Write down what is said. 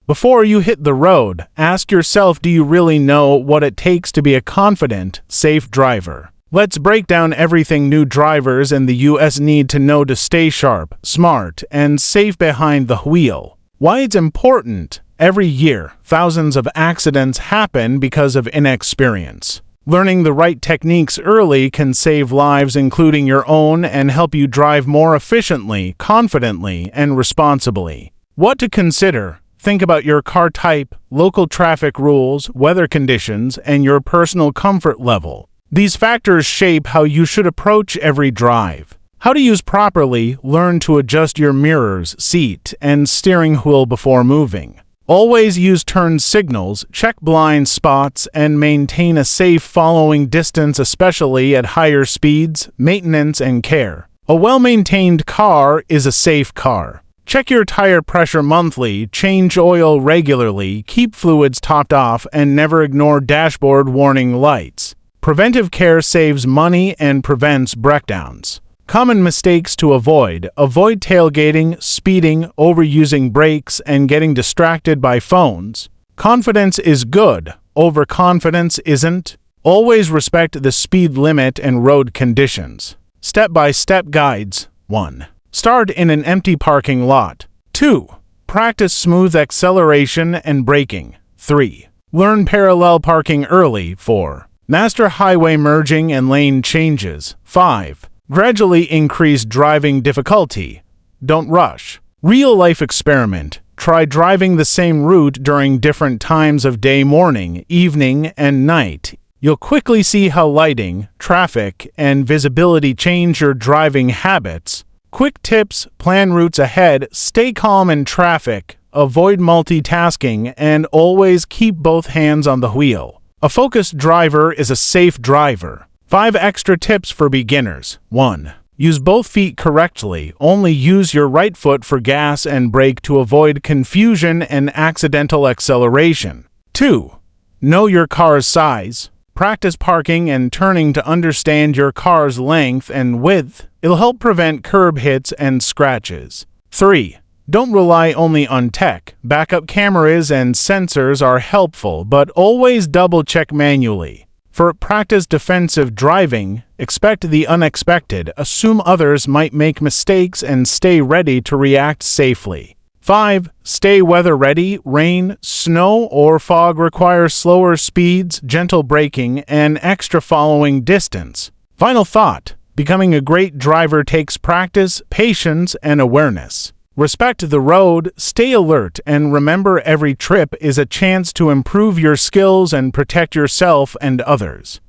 Before you hit the road, ask yourself, do you really know what it takes to be a confident, safe driver? Let's break down everything new drivers in the US need to know to stay sharp, smart, and safe behind the wheel. Why it's important. Every year, thousands of accidents happen because of inexperience. Learning the right techniques early can save lives, including your own, and help you drive more efficiently, confidently, and responsibly. What to consider? Think about your car type, local traffic rules, weather conditions, and your personal comfort level. These factors shape how you should approach every drive. How to use properly. Learn to adjust your mirrors, seat, and steering wheel before moving. Always use turn signals, check blind spots, and maintain a safe following distance, especially at higher speeds. Maintenance and care. A well-maintained car is a safe car. Check your tire pressure monthly, change oil regularly, keep fluids topped off, and never ignore dashboard warning lights. Preventive care saves money and prevents breakdowns. Common mistakes to avoid. Avoid tailgating, speeding, overusing brakes, and getting distracted by phones. Confidence is good. Overconfidence isn't. Always respect the speed limit and road conditions. Step-by-step guides. 1. Start in an empty parking lot. 2. Practice smooth acceleration and braking. 3. Learn parallel parking early. 4. Master highway merging and lane changes. 5. Gradually increase driving difficulty. Don't rush. Real-life experiment. Try driving the same route during different times of day, morning, evening, and night. You'll quickly see how lighting, traffic, and visibility change your driving habits. Quick tips: plan routes ahead, stay calm in traffic, avoid multitasking, and always keep both hands on the wheel. A focused driver is a safe driver. 5 extra tips for beginners. 1. Use both feet correctly. Only use your right foot for gas and brake to avoid confusion and accidental acceleration. 2. Know your car's size. Practice parking and turning to understand your car's length and width. It'll help prevent curb hits and scratches. 3. Don't rely only on tech. Backup cameras and sensors are helpful, but always double-check manually. For practice defensive driving, expect the unexpected, assume others might make mistakes, and stay ready to react safely. 5. Stay weather ready. Rain, snow, or fog require slower speeds, gentle braking, and extra following distance. Final thought: becoming a great driver takes practice, patience, and awareness. Respect the road, stay alert, and remember, every trip is a chance to improve your skills and protect yourself and others.